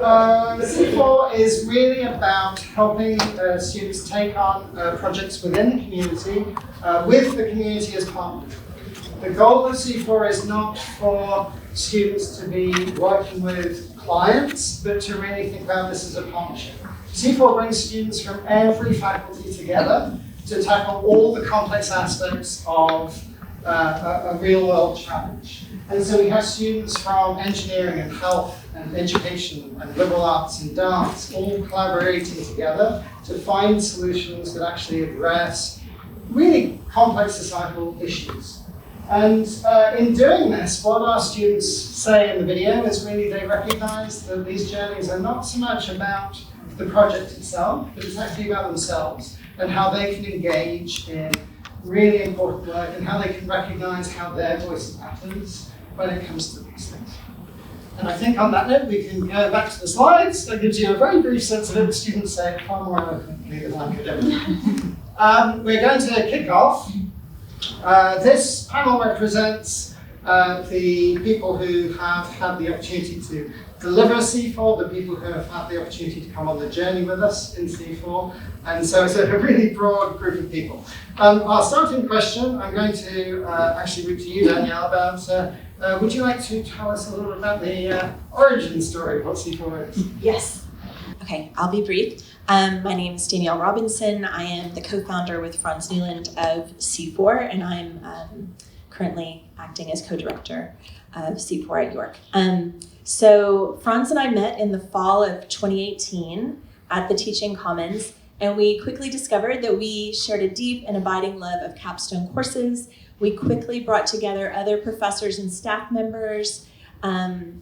C4 is really about helping students take on projects within the community with the community as partners. The goal of C4 is not for students to be working with clients, but to really think about this as a partnership. C4 brings students from every faculty together to tackle all the complex aspects of a real-world challenge. And so we have students from engineering and health and education and liberal arts and dance all collaborating together to find solutions that actually address really complex societal issues. And in doing this, what our students say in the video is really they recognize that these journeys are not so much about the project itself, but it's actually about themselves and how they can engage in really important work and how they can recognize how their voice matters when it comes to these things. And I think on that note, we can go back to the slides. That gives you a very brief sense of it. The students say it far more eloquently than I could ever. We're going to kick off. This panel represents the people who have had the opportunity to deliver C4, the people who have had the opportunity to come on the journey with us in C4. And so it's a really broad group of people. Our starting question, I'm going to actually read to you, Danielle, about would you like to tell us a little about the origin story of what C4 is? Yes. Okay, I'll be brief. My name is Danielle Robinson. I am the co-founder with Franz Newland of C4, and I'm currently acting as co-director of C4 at York. So Franz and I met in the fall of 2018 at the Teaching Commons, and we quickly discovered that we shared a deep and abiding love of capstone courses. We quickly brought together other professors and staff members to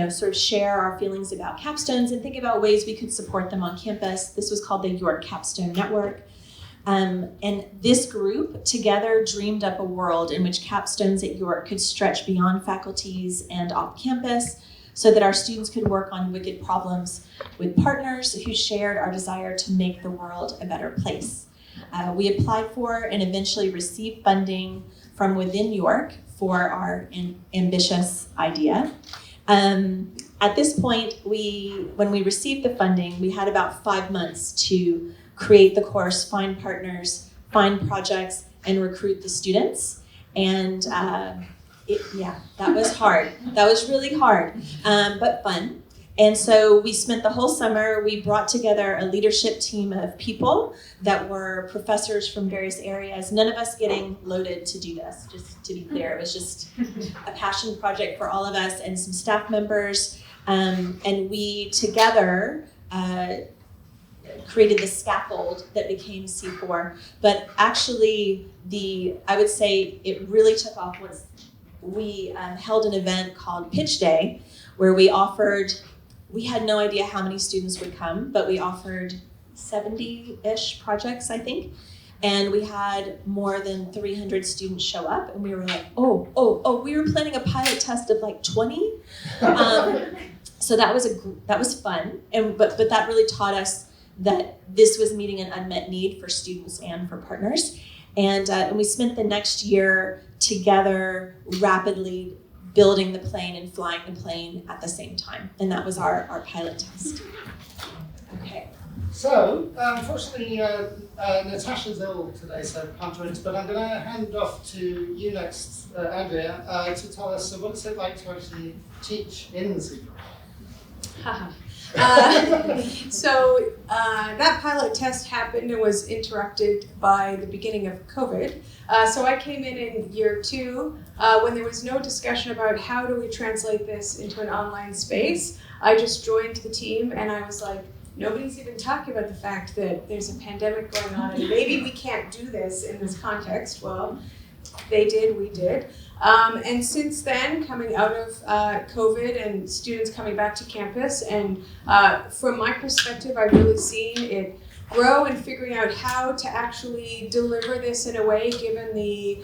sort of share our feelings about capstones and think about ways we could support them on campus. This was called the York Capstone Network. And this group together dreamed up a world in which capstones at York could stretch beyond faculties and off campus so that our students could work on wicked problems with partners who shared our desire to make the world a better place. We applied for and eventually received funding from within York for our ambitious idea. At this point, when we received the funding, we had about 5 months to create the course, find partners, find projects, and recruit the students. And that was hard. That was really hard, but fun. And so we spent the whole summer, we brought together a leadership team of people that were professors from various areas, none of us getting loaded to do this, just to be clear. It was just a passion project for all of us and some staff members. And we together created the scaffold that became C4. But actually, I would say it really took off once we held an event called Pitch Day, where we had no idea how many students would come, but we offered 70-ish projects, I think. And we had more than 300 students show up, and we were like, oh, we were planning a pilot test of like 20. So that was fun, but that really taught us that this was meeting an unmet need for students and for partners. And we spent the next year together rapidly building the plane and flying the plane at the same time. And that was our pilot test. Okay. So, unfortunately, Natasha's ill today, so can't join us, but I'm going to hand off to you next, Andrea, to tell us what it's like to actually teach in the secret. So that pilot test happened and was interrupted by the beginning of COVID. So I came in year 2 when there was no discussion about how do we translate this into an online space. I just joined the team and I was like, nobody's even talking about the fact that there's a pandemic going on and maybe we can't do this in this context. Well, they did, we did. And since then, coming out of COVID and students coming back to campus, and from my perspective, I've really seen it grow and figuring out how to actually deliver this in a way, given the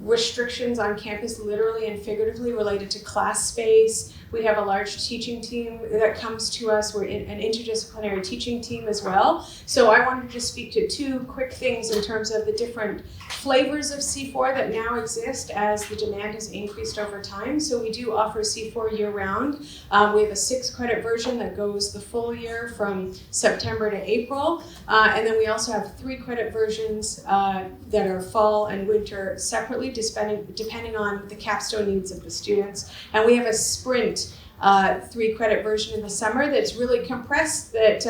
restrictions on campus, literally and figuratively, related to class space. We have a large teaching team that comes to us. We're in an interdisciplinary teaching team as well. So I wanted to just speak to two quick things in terms of the different flavors of C4 that now exist as the demand has increased over time. So we do offer C4 year-round. We have a 6-credit version that goes the full year from September to April. And then we also have 3-credit versions that are fall and winter separately, depending on the capstone needs of the students. And we have a sprint 3-credit version in the summer that's really compressed, that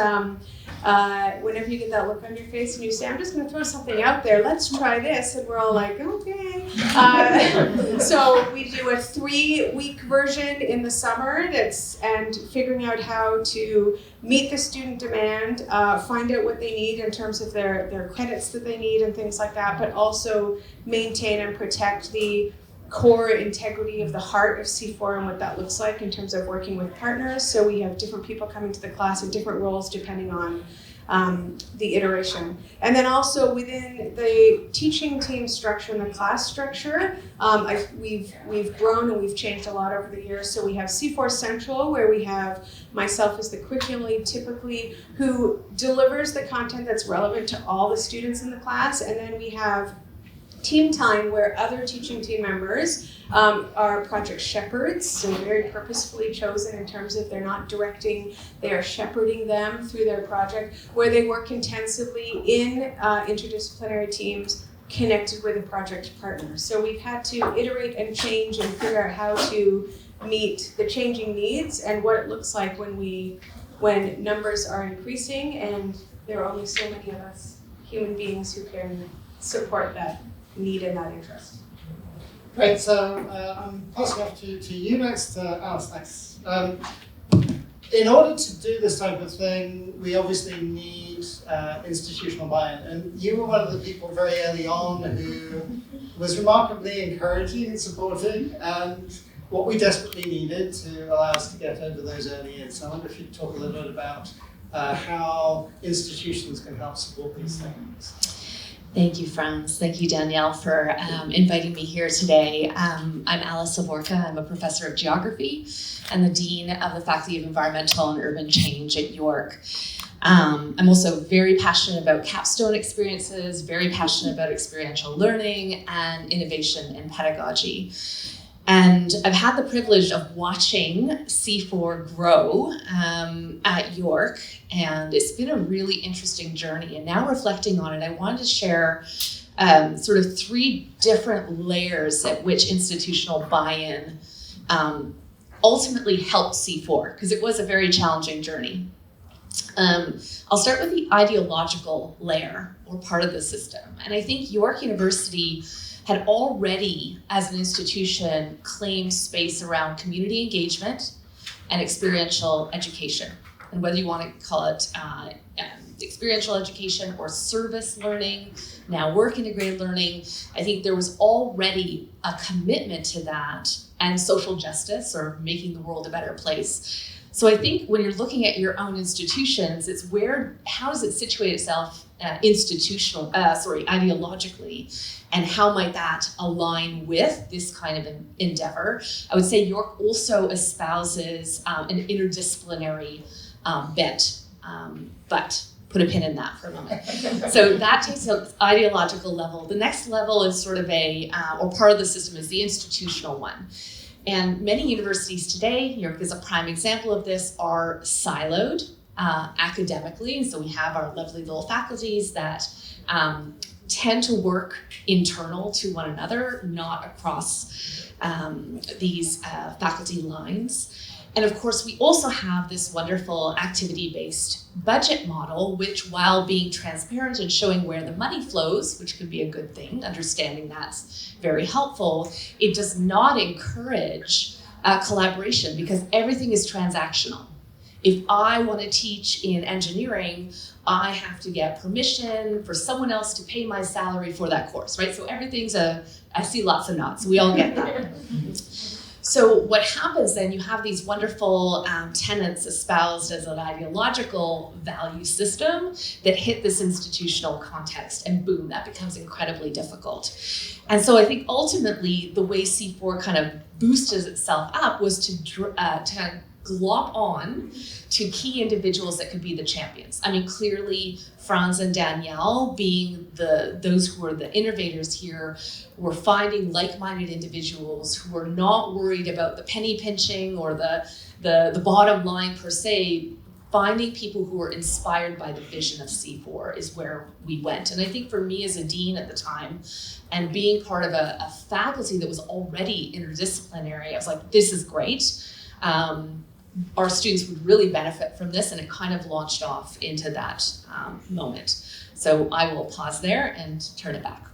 whenever you get that look on your face and you say, I'm just going to throw something out there, let's try this, and we're all like, okay. So we do a 3-week version in the summer and figuring out how to meet the student demand, find out what they need in terms of their credits that they need and things like that, but also maintain and protect the core integrity of the heart of C4 and what that looks like in terms of working with partners. So we have different people coming to the class in different roles depending on the iteration. And then also within the teaching team structure and the class structure, we've grown and we've changed a lot over the years. So we have C4 Central, where we have myself as the curriculum lead typically, who delivers the content that's relevant to all the students in the class. And then we have team time, where other teaching team members are project shepherds, so very purposefully chosen in terms of they're not directing, they are shepherding them through their project, where they work intensively in interdisciplinary teams connected with a project partner. So we've had to iterate and change and figure out how to meet the changing needs and what it looks like when numbers are increasing and there are only so many of us human beings who can support that need and that interest. Great, so I'm passing off to you next, Alice next. In order to do this type of thing, we obviously need institutional buy-in, and you were one of the people very early on who was remarkably encouraging and supporting, and what we desperately needed to allow us to get over those early years. So I wonder if you could talk a little bit about how institutions can help support these things. Thank you, Franz. Thank you, Danielle, for inviting me here today. I'm Alice Savorka. I'm a professor of geography and the dean of the Faculty of Environmental and Urban Change at York. I'm also very passionate about capstone experiences, very passionate about experiential learning and innovation in pedagogy. And I've had the privilege of watching C4 grow at York, and it's been a really interesting journey. And now reflecting on it, I wanted to share sort of 3 different layers at which institutional buy-in ultimately helped C4, because it was a very challenging journey. I'll start with the ideological layer, or part of the system. And I think York University had already, as an institution, claimed space around community engagement and experiential education. And whether you want to call it experiential education or service learning, now work integrated learning, I think there was already a commitment to that, and social justice, or making the world a better place. So I think when you're looking at your own institutions, it's how does it situate itself ideologically, and how might that align with this kind of an endeavor? I would say York also espouses an interdisciplinary bent, but put a pin in that for a moment. So that takes an ideological level. The next level is sort of or part of the system is the institutional one. And many universities today, York is a prime example of this, are siloed academically. So we have our lovely little faculties that tend to work internal to one another, not across these faculty lines. And of course, we also have this wonderful activity-based budget model, which, while being transparent and showing where the money flows, which can be a good thing, understanding that's very helpful, it does not encourage collaboration, because everything is transactional. If I want to teach in engineering, I have to get permission for someone else to pay my salary for that course, right? So everything's I see lots of nods, we all get that. So what happens then, you have these wonderful tenets espoused as an ideological value system that hit this institutional context, and boom, that becomes incredibly difficult. And so I think ultimately the way C4 kind of boosted itself up was to kind of glop on to key individuals that could be the champions. I mean, clearly Franz and Danielle, being those who are the innovators here, were finding like-minded individuals who are not worried about the penny pinching or the bottom line per se. Finding people who are inspired by the vision of C4 is where we went. And I think for me as a dean at the time, and being part of a faculty that was already interdisciplinary, I was like, this is great. Our students would really benefit from this, and it kind of launched off into that moment. So I will pause there and turn it back.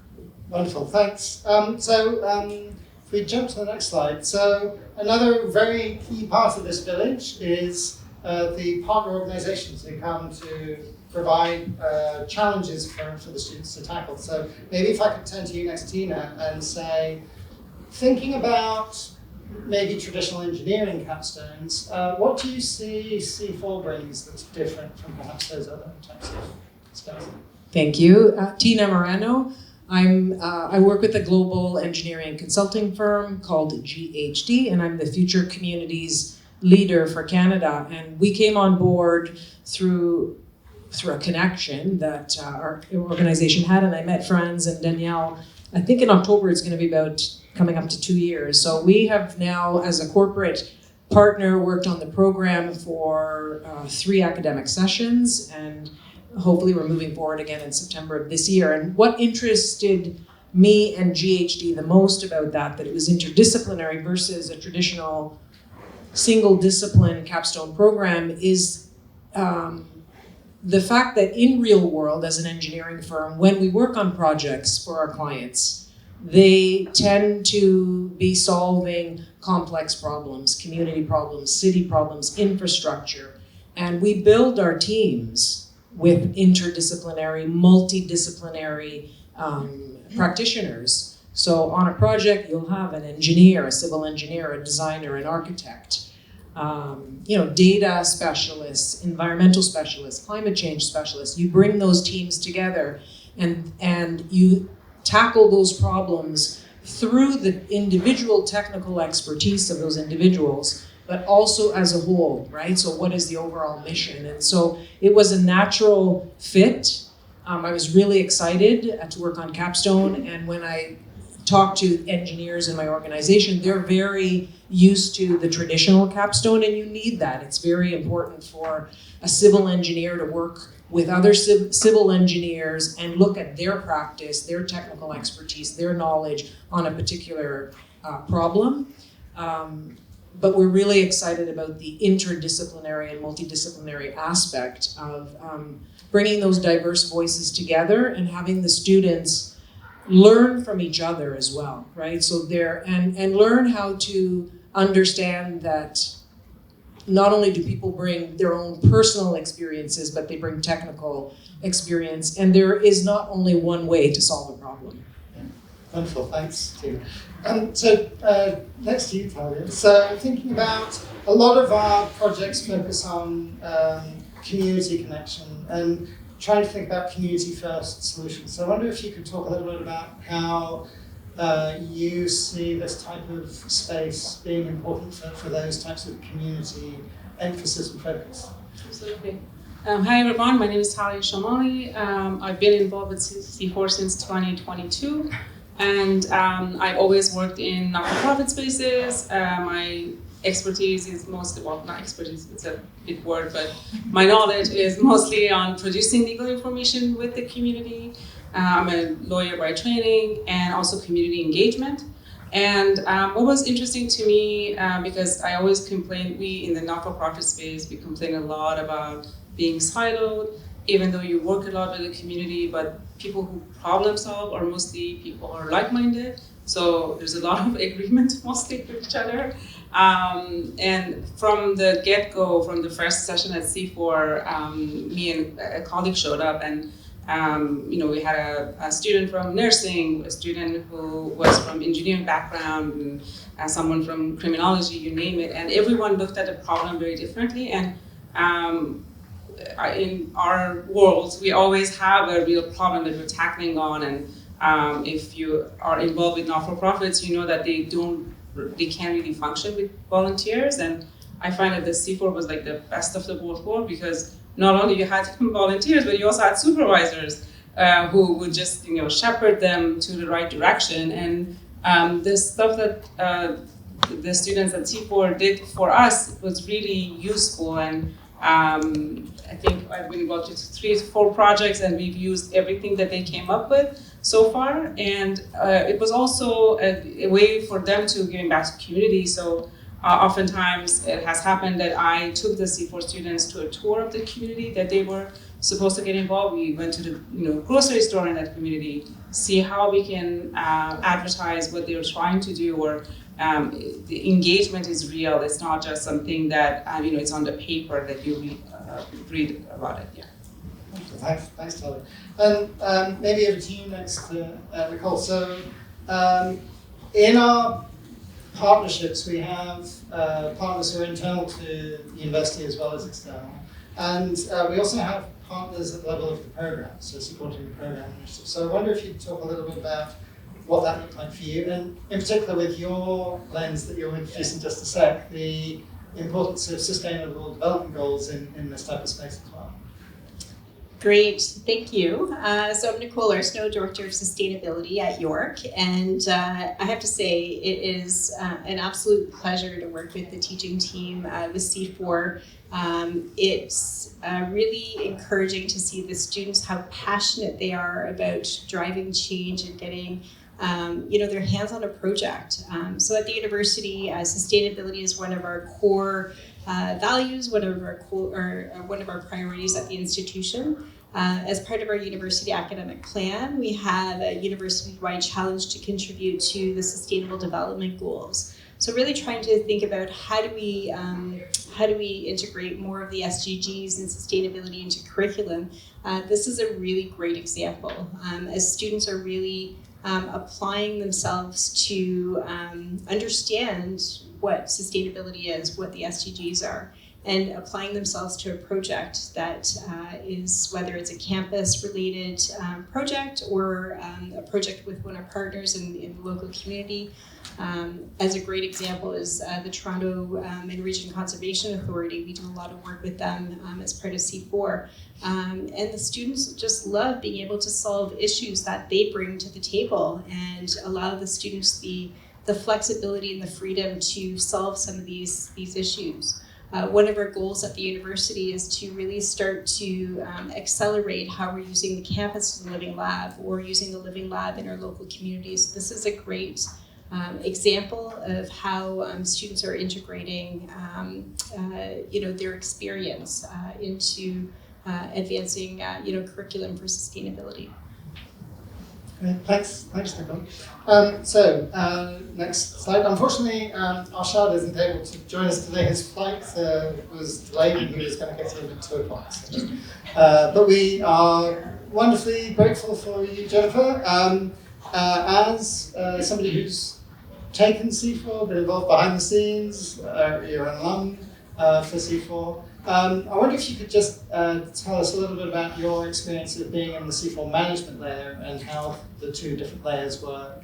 Wonderful, thanks. If we jump to the next slide. So another very key part of this village is the partner organizations who come to provide challenges for the students to tackle. So maybe if I could turn to you next, Tina, and say, thinking about maybe traditional engineering capstones, what do you see C4 brings that's different from perhaps those other types of stuff? Thank you. Tina Morano. I work with a global engineering consulting firm called GHD, and I'm the Future Communities leader for Canada. And we came on board through a connection that our organization had, and I met Franz and Danielle. I think in October it's going to be about coming up to 2 years. So we have now, as a corporate partner, worked on the program for 3 academic sessions, and hopefully we're moving forward again in September of this year. And what interested me and GHD the most about that it was interdisciplinary versus a traditional single discipline capstone program, is the fact that in real world, as an engineering firm, when we work on projects for our clients, they tend to be solving complex problems, community problems, city problems, infrastructure. And we build our teams with interdisciplinary, multidisciplinary practitioners. So on a project, you'll have an engineer, a civil engineer, a designer, an architect, data specialists, environmental specialists, climate change specialists. You bring those teams together and you tackle those problems through the individual technical expertise of those individuals, but also as a whole, right? So what is the overall mission? And so it was a natural fit. I was really excited to work on capstone, and when I talk to engineers in my organization, they're very used to the traditional capstone, and you need that. It's very important for a civil engineer to work with other civil engineers and look at their practice, their technical expertise, their knowledge on a particular problem. But we're really excited about the interdisciplinary and multidisciplinary aspect of bringing those diverse voices together and having the students learn from each other as well, right? So and learn how to understand that not only do people bring their own personal experiences, but they bring technical experience, and there is not only one way to solve a problem. Wonderful, thanks, Tina. Next to you, Talia. So thinking about a lot of our projects focus on community connection and trying to think about community-first solutions. So I wonder if you could talk a little bit about how you see this type of space being important for those types of community emphasis and focus. Absolutely. Hi everyone, my name is Talia Shamali. I've been involved with C4 since 2022, and I've always worked in not-for-profit spaces. My expertise is mostly, well, not expertise, it's a big word, but my knowledge is mostly on producing legal information with the community. I'm a lawyer by training, and also community engagement. And what was interesting to me, because I always complain, we in the not-for-profit space, we complain a lot about being siloed, even though you work a lot with the community, but people who problem solve are mostly people who are like-minded. So there's a lot of agreement mostly with each other. And from the get-go, from the first session at C4, me and a colleague showed up, and We had a student from nursing, a student who was from engineering background, and someone from criminology, you name it, and everyone looked at the problem very differently. And in our world, we always have a real problem that we're tackling on, and if you are involved with not-for-profits, you know that they can't really function with volunteers. And I find that the C4 was like the best of the both worlds, because not only you had volunteers, but you also had supervisors who would just shepherd them to the right direction. And the stuff that the students at C4 did for us was really useful. And I think I've been involved in 3 to 4 projects, and we've used everything that they came up with so far. And it was also a way for them to give back to community. So oftentimes it has happened that I took the C4 students to a tour of the community that they were supposed to get involved. We went to the grocery store in that community, see how we can advertise what they were trying to do, or the engagement is real. It's not just something that it's on the paper that you read about it. Yeah. Thanks, Tali. And maybe over to you next, Nicole. So in our partnerships, we have partners who are internal to the university as well as external. And we also have partners at the level of the program, so supporting the program initiative. So I wonder if you could talk a little bit about what that looked like for you, and in particular with your lens that you'll introduce in just a sec, the importance of sustainable development goals in this type of space as well. Great, thank you. So I'm Nicole Arsenault, Director of Sustainability at York, and I have to say it is an absolute pleasure to work with the teaching team with C4. It's really encouraging to see the students, how passionate they are about driving change and getting their hands on a project. So at the university, sustainability is one of our core values, one of our priorities at the institution. As part of our university academic plan, we have a university-wide challenge to contribute to the Sustainable Development Goals. So really trying to think about how do we integrate more of the SDGs and sustainability into curriculum. This is a really great example. As students are really applying themselves to understand what sustainability is, what the SDGs are, and applying themselves to a project that is, whether it's a campus-related project or a project with one of our partners in the local community. As a great example is the Toronto and Region Conservation Authority. We do a lot of work with them as part of C4. And the students just love being able to solve issues that they bring to the table and allow the students the flexibility and the freedom to solve some of these issues. One of our goals at the university is to really start to accelerate how we're using the campus as a living lab or using the living lab in our local communities. This is a great example of how students are integrating their experience into advancing curriculum for sustainability. Great. Thanks, Nicole. Next slide. Unfortunately, Arshad isn't able to join us today. His flight was delayed and he was going to get here at 2 o'clock. So. But we are wonderfully grateful for you, Jennifer. As somebody who's taken C4, been involved behind the scenes, you're an alum for C4. I wonder if you could just tell us a little bit about your experience of being in the C4 management layer and how the 2 different layers work.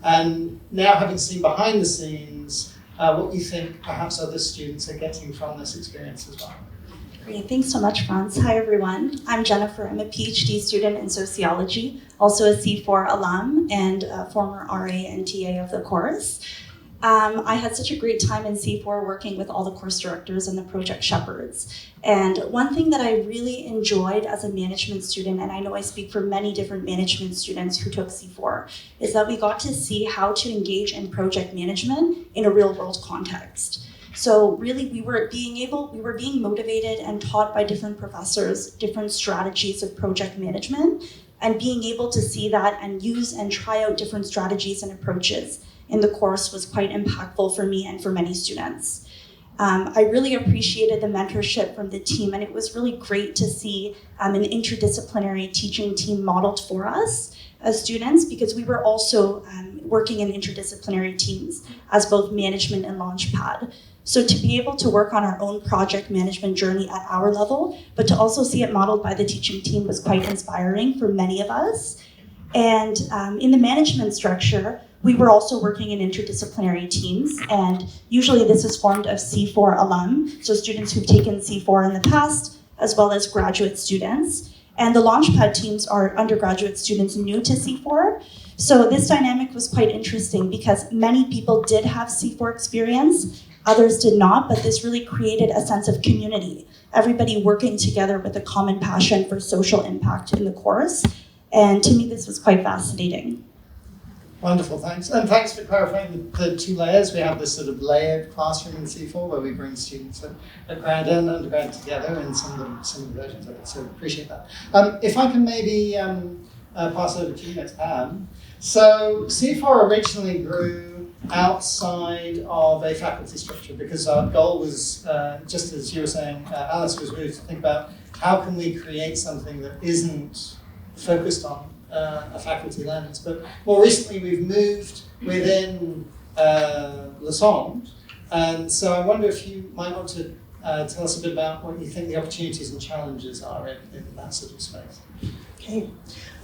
And now having seen behind the scenes, what you think perhaps other students are getting from this experience as well. Great, thanks so much, Franz. Hi, everyone. I'm Jennifer. I'm a PhD student in sociology, also a C4 alum and a former RA and TA of the course. I had such a great time in C4 working with all the course directors and the project shepherds. And one thing that I really enjoyed as a management student, and I know I speak for many different management students who took C4, is that we got to see how to engage in project management in a real world context. So really we were being motivated and taught by different professors, different strategies of project management, and being able to see that and use and try out different strategies and approaches in the course was quite impactful for me and for many students. I really appreciated the mentorship from the team, and it was really great to see an interdisciplinary teaching team modeled for us as students, because we were also working in interdisciplinary teams as both management and Launchpad. So to be able to work on our own project management journey at our level, but to also see it modeled by the teaching team was quite inspiring for many of us. And in the management structure, we were also working in interdisciplinary teams, and usually this is formed of C4 alum, so students who've taken C4 in the past, as well as graduate students. And the Launchpad teams are undergraduate students new to C4. So this dynamic was quite interesting because many people did have C4 experience, others did not, but this really created a sense of community. Everybody working together with a common passion for social impact in the course. And to me, this was quite fascinating. Wonderful, thanks. And thanks for clarifying the two layers. We have this sort of layered classroom in C4 where we bring students at grad and undergrad together in some of the versions of it, so appreciate that. If I can maybe pass over to you next, Pam. So C4 originally grew outside of a faculty structure because our goal was, just as you were saying, Alice, was really to think about how can we create something that isn't focused on a faculty lens. But more recently we've moved within Lassonde, and so I wonder if you might want to tell us a bit about what you think the opportunities and challenges are in that sort of space. Okay,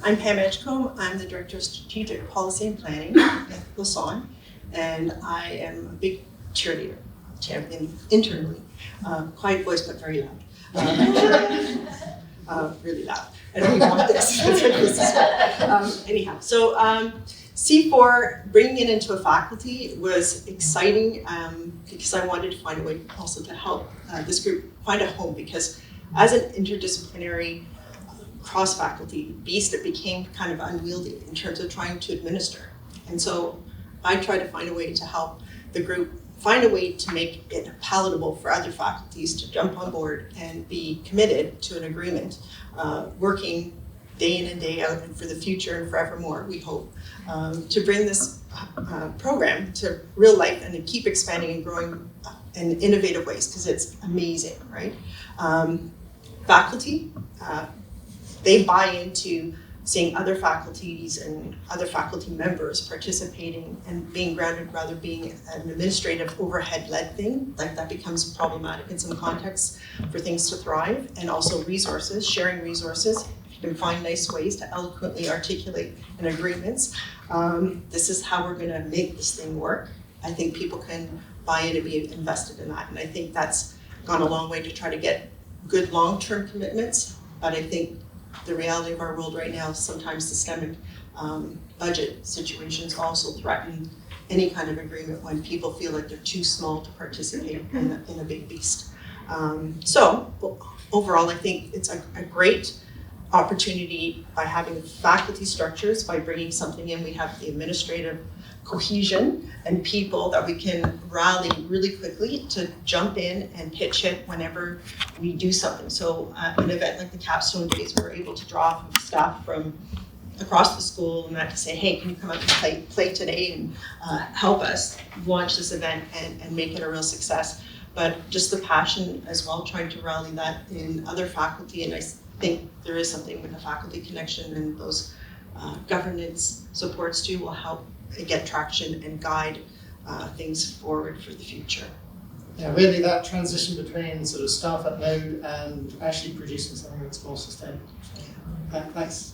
I'm Pam Edgecombe. I'm the Director of Strategic Policy and Planning at Lassonde, and I am a big cheerleader, champion internally. Quiet voice, but very loud. Really loud. I don't even want this. Anyhow, so C4, bringing it into a faculty was exciting because I wanted to find a way also to help this group find a home, because as an interdisciplinary cross-faculty beast, it became kind of unwieldy in terms of trying to administer. And so I tried to find a way to help the group find a way to make it palatable for other faculties to jump on board and be committed to an agreement, working day in and day out and for the future and forevermore, we hope, to bring this program to real life and to keep expanding and growing in innovative ways, because it's amazing, right? Faculty, they buy into seeing other faculties and other faculty members participating and being grounded rather being an administrative overhead-led thing. Like that becomes problematic in some contexts for things to thrive, and also resources, sharing resources. If you can find nice ways to eloquently articulate in agreements, this is how we're gonna make this thing work. I think people can buy in and be invested in that. And I think that's gone a long way to try to get good long-term commitments, but I think the reality of our world right now, sometimes systemic budget situations also threaten any kind of agreement when people feel like they're too small to participate in a big beast. So overall, I think it's a great opportunity by having faculty structures, by bringing something in. We have the administrative cohesion and people that we can rally really quickly to jump in and pitch it whenever we do something. So an event like the Capstone Days, we're able to draw staff from across the school and that to say, hey, can you come out and play today and help us launch this event and make it a real success. But just the passion as well, trying to rally that in other faculty, and I think there is something with the faculty connection, and those governance supports too will help get traction and guide things forward for the future. Yeah, really that transition between sort of staff at node and actually producing something that's more sustainable. Thanks.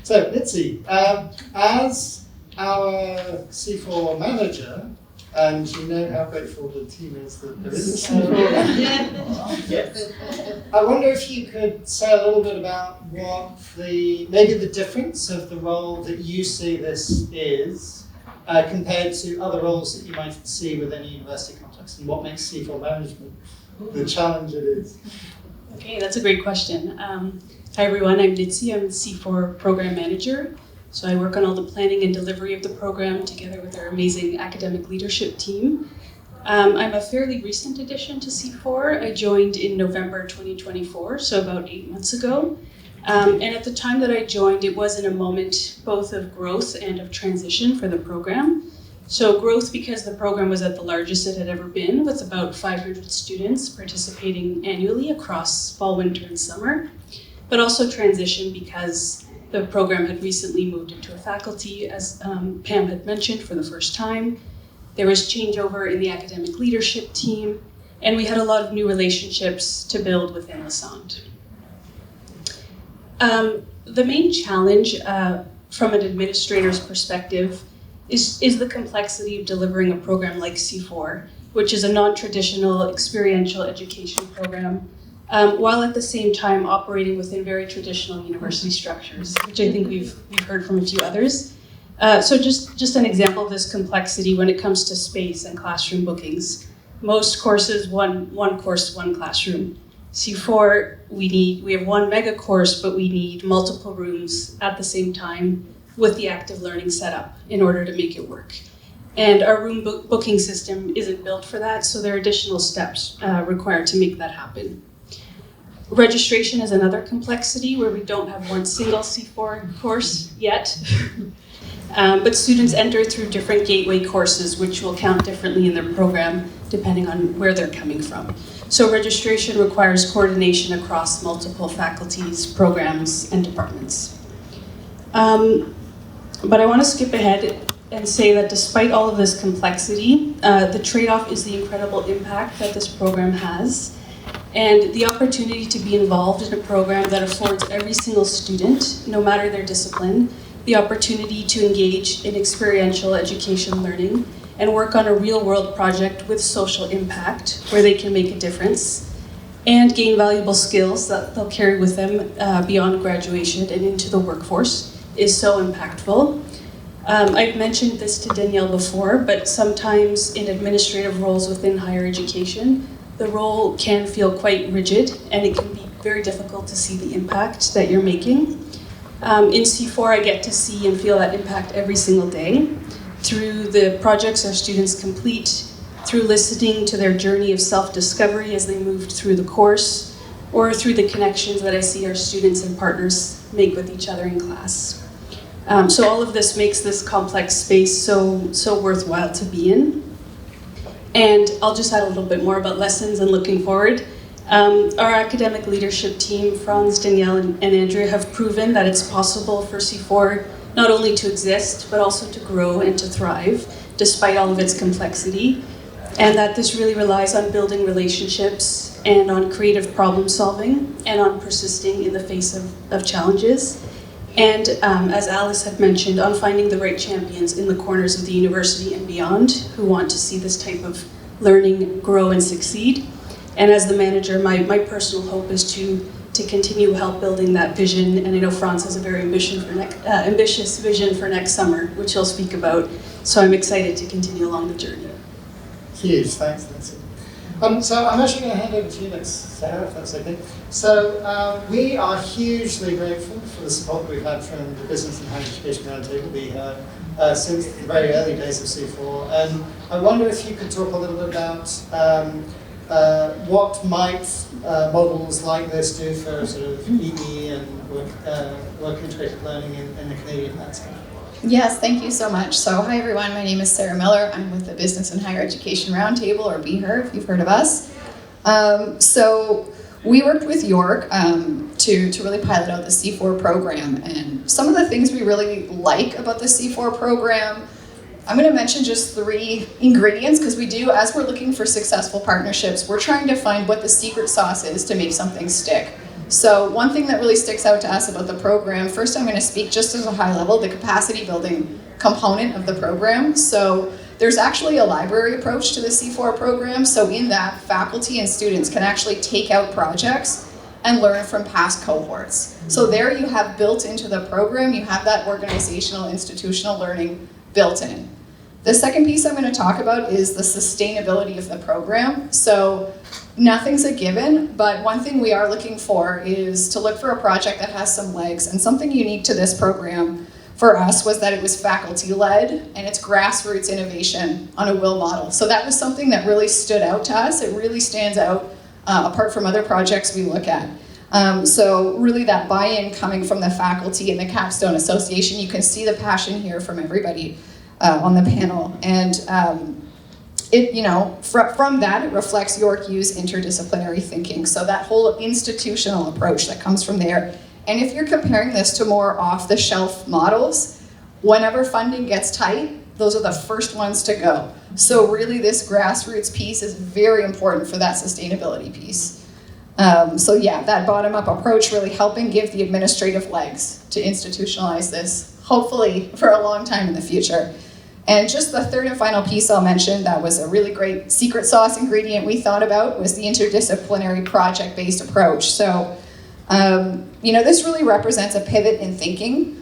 So, Mitzi, as our C4 manager, and you know how grateful the team is that there is a C4. I wonder if you could say a little bit about what maybe the difference of the role that you see this is compared to other roles that you might see within a university context, and what makes C4 management the challenge it is. Okay, that's a great question. Hi everyone, I'm Mitzi. I'm the C4 program manager. So I work on all the planning and delivery of the program together with our amazing academic leadership team. I'm a fairly recent addition to C4. I joined in November 2024, so about 8 months ago. And at the time that I joined, it was in a moment both of growth and of transition for the program. So growth because the program was at the largest it had ever been, with about 500 students participating annually across fall, winter, and summer. But also transition because the program had recently moved into a faculty, as Pam had mentioned, for the first time. There was changeover in the academic leadership team, and we had a lot of new relationships to build within Lassonde. The main challenge from an administrator's perspective is the complexity of delivering a program like C4, which is a non-traditional experiential education program, while at the same time operating within very traditional university structures, which I think we've heard from a few others. So just an example of this complexity when it comes to space and classroom bookings. Most courses, one course, one classroom. C4, we have one mega course, but we need multiple rooms at the same time with the active learning setup in order to make it work. And our room booking system isn't built for that, so there are additional steps required to make that happen. Registration is another complexity where we don't have one single C4 course yet. But students enter through different gateway courses, which will count differently in their program depending on where they're coming from. So registration requires coordination across multiple faculties, programs, and departments. But I want to skip ahead and say that despite all of this complexity, the trade-off is the incredible impact that this program has, and the opportunity to be involved in a program that affords every single student, no matter their discipline, the opportunity to engage in experiential education learning and work on a real-world project with social impact where they can make a difference and gain valuable skills that they'll carry with them beyond graduation and into the workforce is so impactful. I've mentioned this to Danielle before, but sometimes in administrative roles within higher education, the role can feel quite rigid and it can be very difficult to see the impact that you're making. In C4, I get to see and feel that impact every single day through the projects our students complete, through listening to their journey of self-discovery as they moved through the course, or through the connections that I see our students and partners make with each other in class. So all of this makes this complex space so worthwhile to be in. And I'll just add a little bit more about lessons and looking forward. Our academic leadership team, Franz, Danielle, and Andrea, have proven that it's possible for C4 not only to exist, but also to grow and to thrive, despite all of its complexity, and that this really relies on building relationships and on creative problem solving and on persisting in the face of challenges. And as Alice had mentioned, on finding the right champions in the corners of the university and beyond who want to see this type of learning grow and succeed. And as the manager, my personal hope is to continue help building that vision. And I know Franz has a very ambitious vision for next summer, which he'll speak about. So I'm excited to continue along the journey. Huge, thanks, Nancy. So I'm actually going to hand over to you next, Sarah, if that's okay. So we are hugely grateful for the support that we've had from the Business and Higher Education Roundtable since the very early days of C4. And I wonder if you could talk a little bit about what might models like this do for sort of EE and work integrated learning in the Canadian landscape. Yes, thank you so much. So hi everyone, my name is Sarah Miller. I'm with the Business and Higher Education Roundtable, or BHER, if you've heard of us. So we worked with York to really pilot out the C4 program, and some of the things we really like about the C4 program, I'm going to mention just 3 ingredients, because we do, as we're looking for successful partnerships, we're trying to find what the secret sauce is to make something stick. So one thing that really sticks out to us about the program, first I'm going to speak just as a high level, the capacity building component of the program. So there's actually a library approach to the C4 program. So in that, faculty and students can actually take out projects and learn from past cohorts. So there you have built into the program, you have that organizational, institutional learning built in. The second piece I'm going to talk about is the sustainability of the program. So nothing's a given, but one thing we are looking for is to look for a project that has some legs. And something unique to this program for us was that it was faculty-led and it's grassroots innovation on a WIL model. So that was something that really stood out to us. It really stands out apart from other projects we look at. So really that buy-in coming from the faculty and the Capstone Association, you can see the passion here from everybody. on the panel. And it, you know, from that, it reflects York U's interdisciplinary thinking. So that whole institutional approach that comes from there. And if you're comparing this to more off-the-shelf models, whenever funding gets tight, those are the first ones to go. So really this grassroots piece is very important for that sustainability piece. So yeah, that bottom-up approach really helping give the administrative legs to institutionalize this, hopefully for a long time in the future. And just the third and final piece I'll mention that was a really great secret sauce ingredient we thought about was the interdisciplinary project-based approach. So, you know, this really represents a pivot in thinking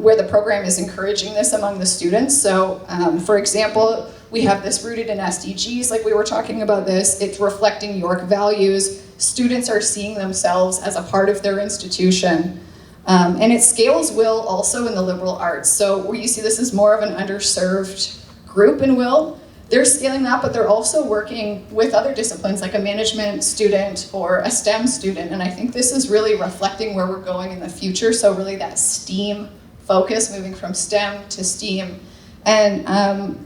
where the program is encouraging this among the students. So, for example, we have this rooted in SDGs, like we were talking about this. It's reflecting York values. Students are seeing themselves as a part of their institution. And it scales WIL also in the liberal arts. So where you see this is more of an underserved group in WIL, they're scaling that, but they're also working with other disciplines like a management student or a STEM student. And I think this is really reflecting where we're going in the future. So really that STEAM focus, moving from STEM to STEAM. And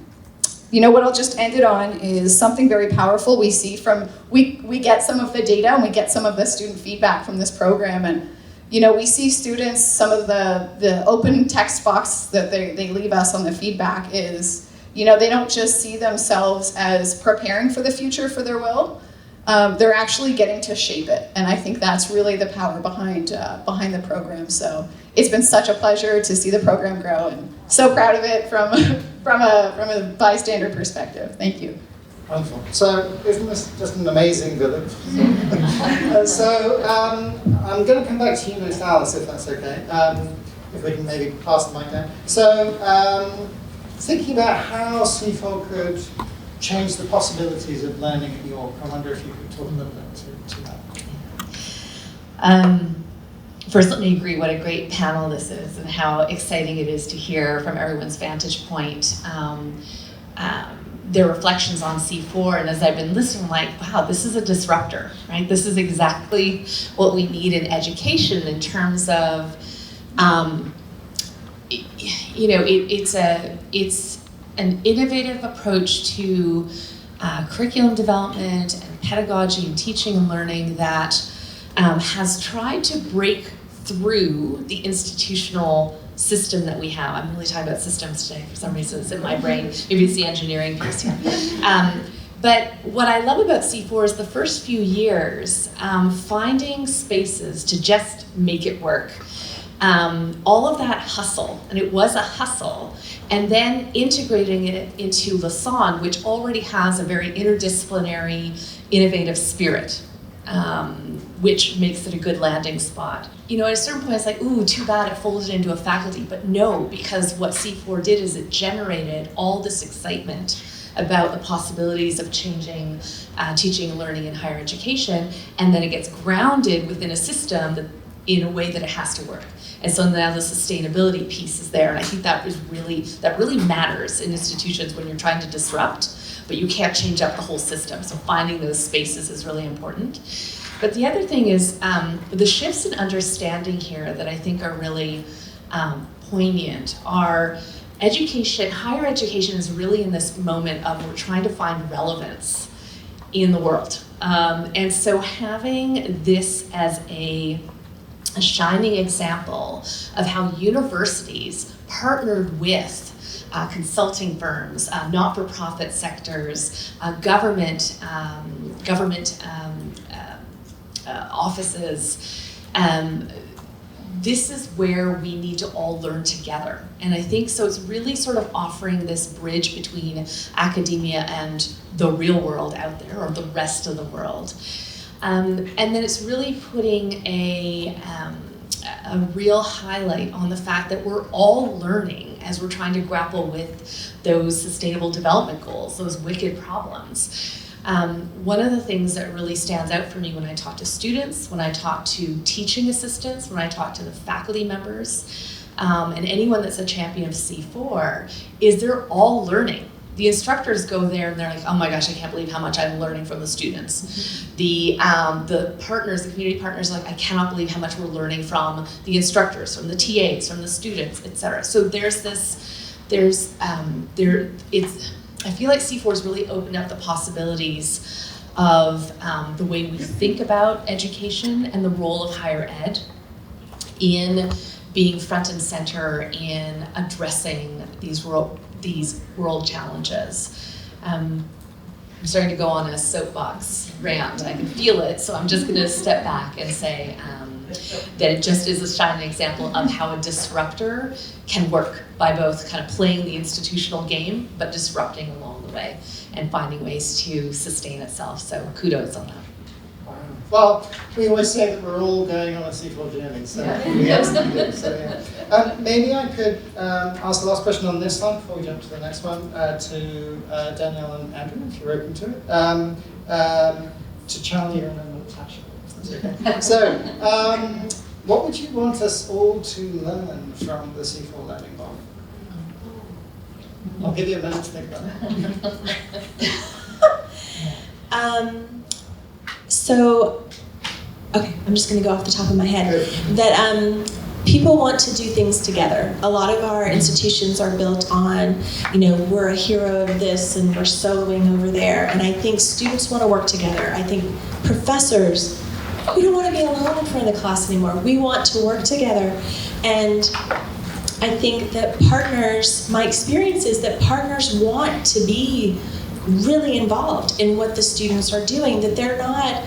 you know, what I'll just end it on is something very powerful we see from, we get some of the data and we get some of the student feedback from this program. And you know, we see students, some of the open text box that they leave us on the feedback is, you know, they don't just see themselves as preparing for the future for their WIL, they're actually getting to shape it. And I think that's really the power behind the program. So it's been such a pleasure to see the program grow and so proud of it from a bystander perspective. Thank you. Wonderful. So isn't this just an amazing village? I'm going to come back to you next, Alice, if that's okay. If we can maybe pass the mic down. So thinking about how C4 could change the possibilities of learning at York, I wonder if you could talk a little bit to that. First, let me agree what a great panel this is and how exciting it is to hear from everyone's vantage point. Their reflections on C4, and as I've been listening, I'm like, wow, this is a disruptor, right? This is exactly what we need in education in terms of, you know, it's an innovative approach to curriculum development and pedagogy and teaching and learning that has tried to break through the institutional system that we have. I'm really talking about systems today for some reason. It's in my brain. Maybe it's the engineering piece here. But what I love about C4 is the first few years, finding spaces to just make it work. All of that hustle, and it was a hustle, and then integrating it into Lassonde, which already has a very interdisciplinary, innovative spirit. Which makes it a good landing spot. You know, at a certain point, it's like, ooh, too bad it folded into a faculty. But no, because what C4 did is it generated all this excitement about the possibilities of changing teaching and learning in higher education, and then it gets grounded within a system that, in a way that it has to work. And so now the sustainability piece is there, and I think that really matters in institutions when you're trying to disrupt, but you can't change up the whole system. So finding those spaces is really important. But the other thing is the shifts in understanding here that I think are really poignant are education, higher education is really in this moment of we're trying to find relevance in the world. And so having this as a shining example of how universities partnered with consulting firms, not-for-profit sectors, government offices. This is where we need to all learn together. And I think so it's really sort of offering this bridge between academia and the real world out there, or the rest of the world. And then it's really putting a real highlight on the fact that we're all learning as we're trying to grapple with those sustainable development goals, those wicked problems. One of the things that really stands out for me when I talk to students, when I talk to teaching assistants, when I talk to the faculty members, and anyone that's a champion of C4, is they're all learning. The instructors go there and they're like, oh my gosh, I can't believe how much I'm learning from the students. The partners, the community partners are like, I cannot believe how much we're learning from the instructors, from the TAs, from the students, et cetera. So there's this there's I feel like C4 has really opened up the possibilities of the way we think about education and the role of higher ed in being front and center in addressing these world challenges. I'm starting to go on a soapbox rant. I can feel it, so I'm just going to step back and say that it just is a shining example of how a disruptor can work by both kind of playing the institutional game, but disrupting along the way and finding ways to sustain itself. So kudos on that. Well, we always say that we're all going on a C4 journey, so we absolutely do. So, yeah. Maybe I could ask the last question on this slide before we jump to the next one to Danielle and Andrew, if you're open to it. To Charlie and then Natasha. Okay. So, what would you want us all to learn from the C4 learning model? I'll give you a minute to think about it. So, okay, I'm just going to go off the top of my head. That people want to do things together. A lot of our institutions are built on, we're a hero of this and we're soloing over there. And I think students want to work together. I think professors, we don't want to be alone in front of the class anymore. We want to work together. And I think that partners, my experience is that partners want to be really involved in what the students are doing, that they're not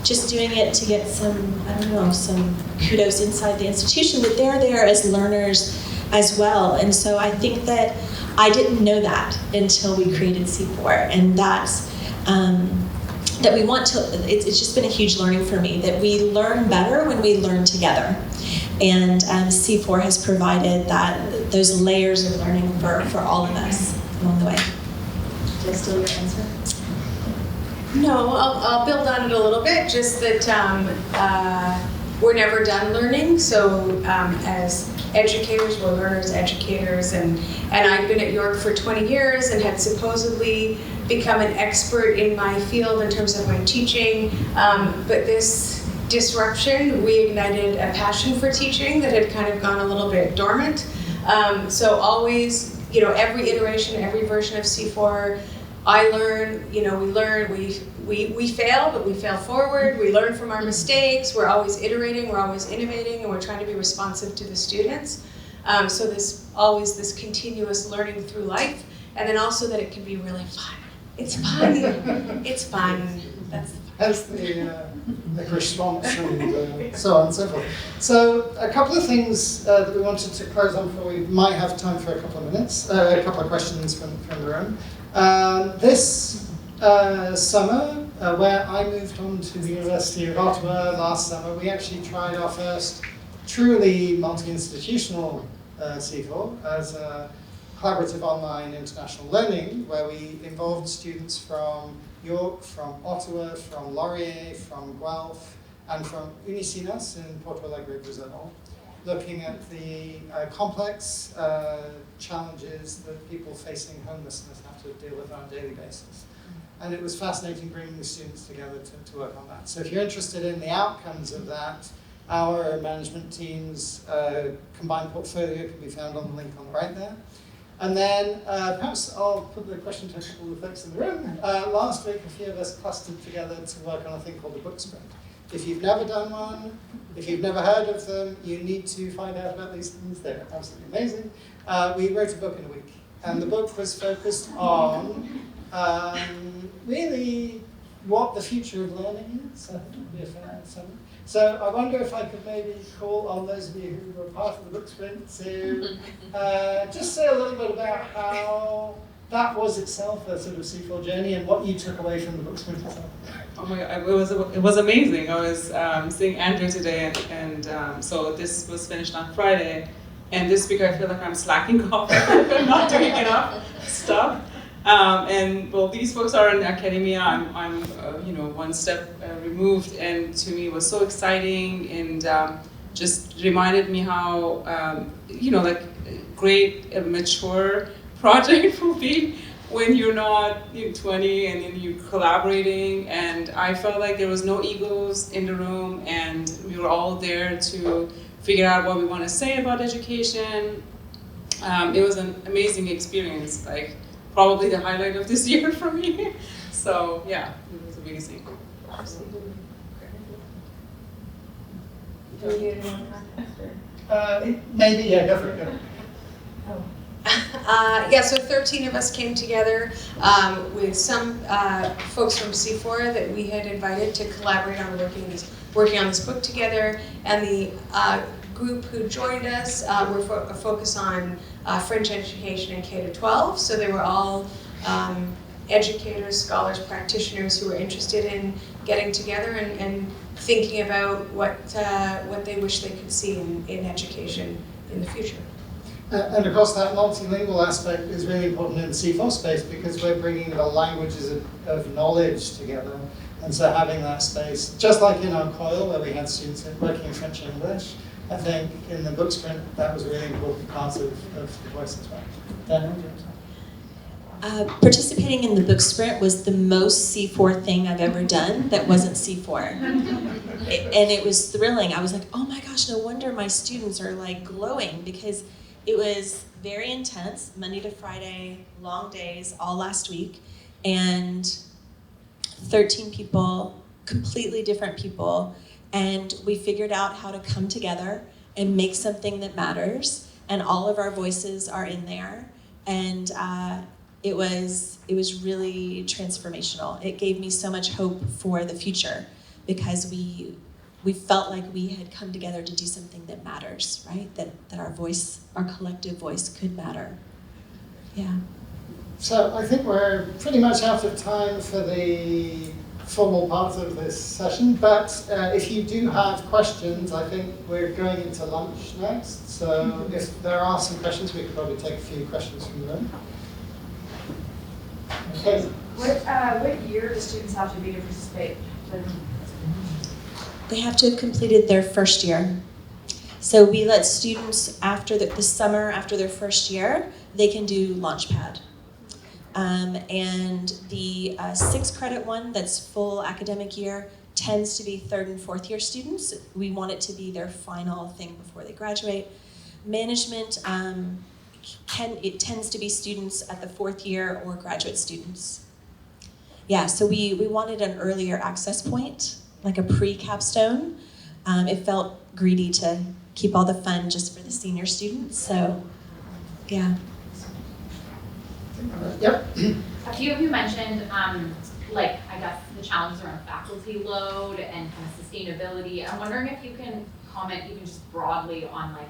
just doing it to get some kudos inside the institution, that they're there as learners as well. And so I think that I didn't know that until we created C4, and that's that we want to, it's just been a huge learning for me, that we learn better when we learn together. And C4 has provided those layers of learning for all of us along the way. Did I steal your answer? No, I'll build on it a little bit, just that we're never done learning. So as educators, we're learners, educators, and I've been at York for 20 years and had supposedly become an expert in my field in terms of my teaching, but this disruption reignited a passion for teaching that had kind of gone a little bit dormant. So always, every iteration, every version of C4, I learn, we learn, we fail, but we fail forward. We learn from our mistakes. We're always iterating, we're always innovating, and we're trying to be responsive to the students. So there's always this continuous learning through life, and then also that it can be really fun. It's fun. It's fun. That's the response and so on and so forth. So a couple of things that we wanted to close on before we might have time for a couple of minutes, a couple of questions from the room. This summer, where I moved on to the University of Ottawa last summer, we actually tried our first truly multi-institutional C4 as a collaborative online international learning, where we involved students from York, from Ottawa, from Laurier, from Guelph, and from Unicinas in Porto Alegre, Brazil, looking at the complex challenges that people facing homelessness have to deal with on a daily basis. And it was fascinating bringing the students together to work on that. So if you're interested in the outcomes of that, our management team's combined portfolio can be found on the link on the right there. And then perhaps I'll put the question to a couple of the folks in the room. Last week, a few of us clustered together to work on a thing called the book sprint. If you've never done one, if you've never heard of them, you need to find out about these things. They're absolutely amazing. We wrote a book in a week, and the book was focused on really what the future of learning is. I think it would be a fair summary. So I wonder if I could maybe call on those of you who were part of the book sprint to just say a little bit about how that was itself a sort of C4 journey and what you took away from the book sprint itself. Oh my God, it was amazing. I was seeing Andrew today, and so this was finished on Friday, and this week I feel like I'm slacking off. I'm not doing enough stuff. And well, these folks are in academia. I'm one step removed, and to me it was so exciting, and just reminded me how great a mature project will be when you're not 20 and then you're collaborating. And I felt like there was no egos in the room, and we were all there to figure out what we want to say about education. It was an amazing experience, like probably the highlight of this year for me. So yeah, it was amazing. Maybe, yeah, go for it. Yeah, so 13 of us came together with some folks from C4 that we had invited to collaborate on working on this book together, and the group who joined us were focused on French education in K-12, so they were all educators, scholars, practitioners who were interested in getting together and thinking about what they wish they could see in education in the future. And of course that multilingual aspect is really important in the C4 space because we're bringing the languages of knowledge together. And so having that space, just like in our COIL where we had students working in French and English, I think in the book sprint that was a really important part of the voice as well. Daniel, do you want to say? Participating in the book sprint was the most C4 thing I've ever done that wasn't C4. And it was thrilling. I was like, oh my gosh, no wonder my students are like glowing, because it was very intense, Monday to Friday, long days, all last week, and 13 people, completely different people, and we figured out how to come together and make something that matters, and all of our voices are in there, and it was really transformational. It gave me so much hope for the future because we felt like we had come together to do something that matters, right? That our voice, our collective voice could matter. Yeah. So I think we're pretty much out of time for the formal part of this session, but if you do have questions, I think we're going into lunch next. So if there are some questions, we could probably take a few questions from the room. Okay. What year do students have to be to participate? They have to have completed their first year. So we let students after the summer, after their first year, they can do Launchpad. And the 6 credit one that's full academic year tends to be 3rd and 4th year students. We want it to be their final thing before they graduate. Management, it tends to be students at the 4th year or graduate students. Yeah, so we wanted an earlier access point, like a pre-capstone. It felt greedy to keep all the fun just for the senior students, so yeah. Yep. A few of you mentioned, like, I guess the challenges around faculty load and kind of sustainability. I'm wondering if you can comment even just broadly on, like,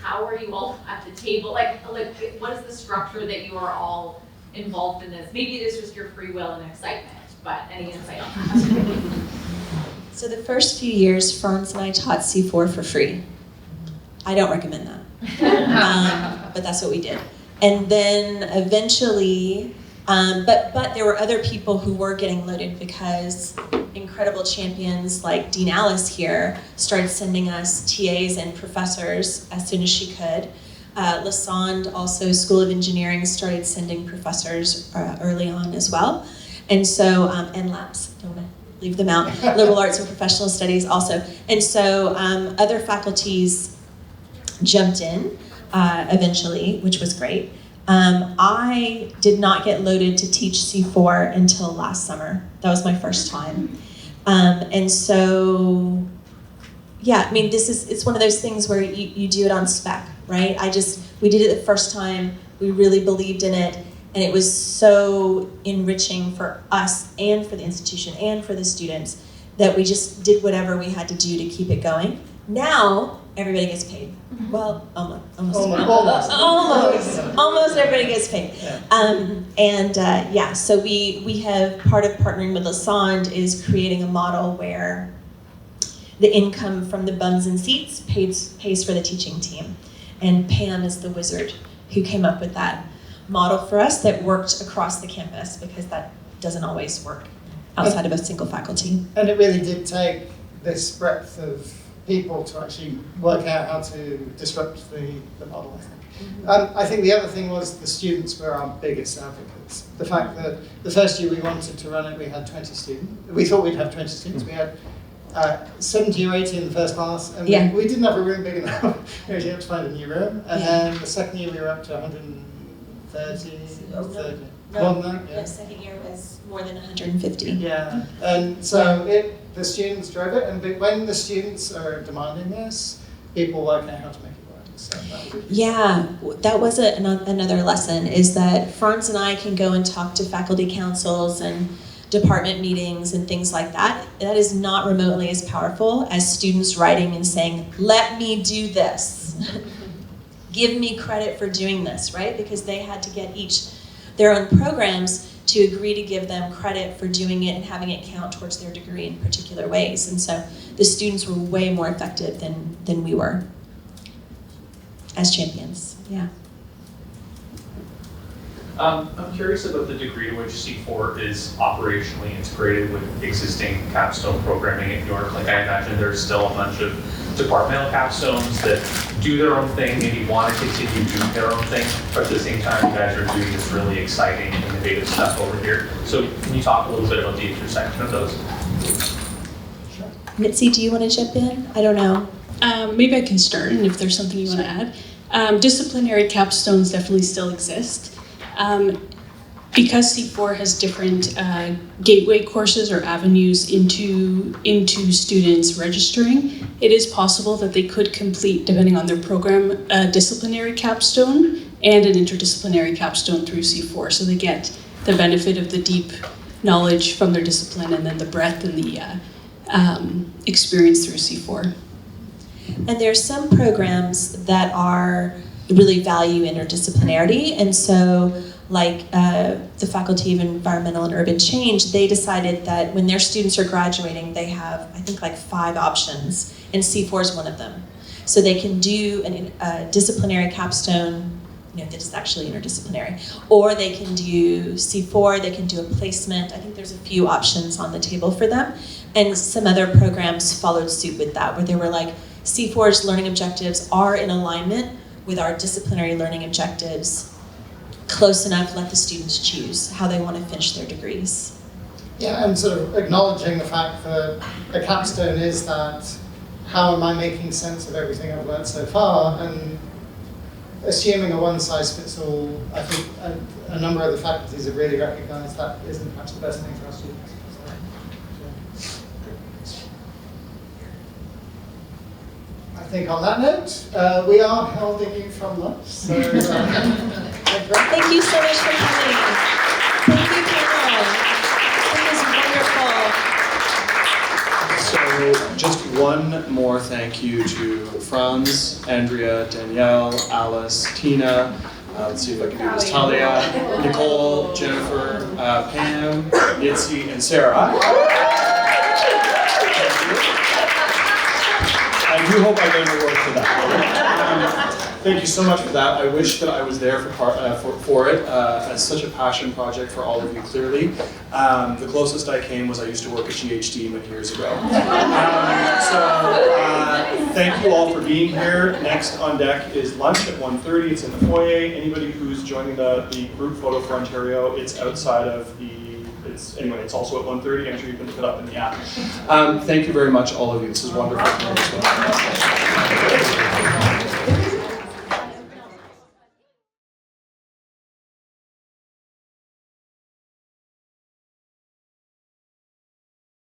how are you all at the table? Like what is the structure that you are all involved in this? Maybe it is just your free will and excitement, but any insight on that? So the first few years, Franz and I taught C4 for free. I don't recommend that, but that's what we did. And then eventually, but there were other people who were getting loaded because incredible champions like Dean Alice here started sending us TAs and professors as soon as she could. Lassonde, also School of Engineering, started sending professors early on as well. And so, and labs, don't want to leave them out, liberal arts and professional studies also. And so other faculties jumped in eventually, which was great. I did not get loaded to teach C4 until last summer. That was my first time. And so, yeah, I mean, it's one of those things where you do it on spec, right? We did it the first time, we really believed in it, and it was so enriching for us and for the institution and for the students that we just did whatever we had to do to keep it going. Now, everybody gets paid. Well, almost everybody gets paid. Yeah. So we have, part of partnering with Lassonde is creating a model where the income from the bums and seats pays for the teaching team. And Pam is the wizard who came up with that model for us that worked across the campus, because that doesn't always work outside of a single faculty. And it really did take this breadth of people to actually work out how to disrupt the model, I think. I think the other thing was the students were our biggest advocates. The fact that the first year we wanted to run it, we had 20 students. We thought we'd have 20 students. We had 70 or 80 in the first class, and Yeah. we didn't have a room big enough. We actually had to find a new room, and Yeah. then the second year we were up to 130, No, 30. no. More than that, yeah. The second year was more than 150. Yeah, and so the students drove it, and when the students are demanding this, people work out how to make it work. So that was Yeah, that was another lesson, is that Franz and I can go and talk to faculty councils and department meetings and things like that. That is not remotely as powerful as students writing and saying, let me do this. Give me credit for doing this, right? Because they had to get their own programs to agree to give them credit for doing it and having it count towards their degree in particular ways. And so the students were way more effective than we were as champions. Yeah. I'm curious about the degree to which C4 is operationally integrated with existing capstone programming at York. Like, I imagine there's still a bunch of departmental capstones that do their own thing, maybe want to continue doing their own thing, but at the same time you guys are doing this really exciting, innovative stuff over here. So can you talk a little bit about the intersection of those? Mitzi, do you want to jump in? I don't know. Maybe I can start, and if there's something you want to add. Disciplinary capstones definitely still exist. Because C4 has different gateway courses or avenues into students registering, it is possible that they could complete, depending on their program, a disciplinary capstone and an interdisciplinary capstone through C4. So they get the benefit of the deep knowledge from their discipline and then the breadth and the experience through C4. And there's some programs that really value interdisciplinarity, and so like the Faculty of Environmental and Urban Change, they decided that when their students are graduating, they have, I think, like 5 options, and C4 is one of them. So they can do a disciplinary capstone, that is actually interdisciplinary, or they can do C4, they can do a placement. I think there's a few options on the table for them, and some other programs followed suit with that, where they were like, C4's learning objectives are in alignment with our disciplinary learning objectives. Close enough, let the students choose how they want to finish their degrees. Yeah, and sort of acknowledging the fact that a capstone is that, how am I making sense of everything I've learned so far? And assuming a one-size-fits-all, I think a number of the faculties have really recognized that isn't perhaps the best thing for our students. I think on that note, we are holding you from lunch. So, thank you so much for coming. Thank you, Carol. It was wonderful. So just one more thank you to Franz, Andrea, Danielle, Alice, Tina, let's see if I can do this, Talia, Nicole, Jennifer, Pam, Yitzi, and Sarah. I do hope I get an award for that. Thank you so much for that. I wish that I was there for it. It's such a passion project for all of you, clearly. The closest I came was I used to work at GHD many years ago. Thank you all for being here. Next on deck is lunch at 1:30. It's in the foyer. Anybody who's joining the group photo for Ontario, it's outside of the anyway, it's also at 1:30. I'm sure you can look it up in the app. Thank you very much, all of you. This is wonderful.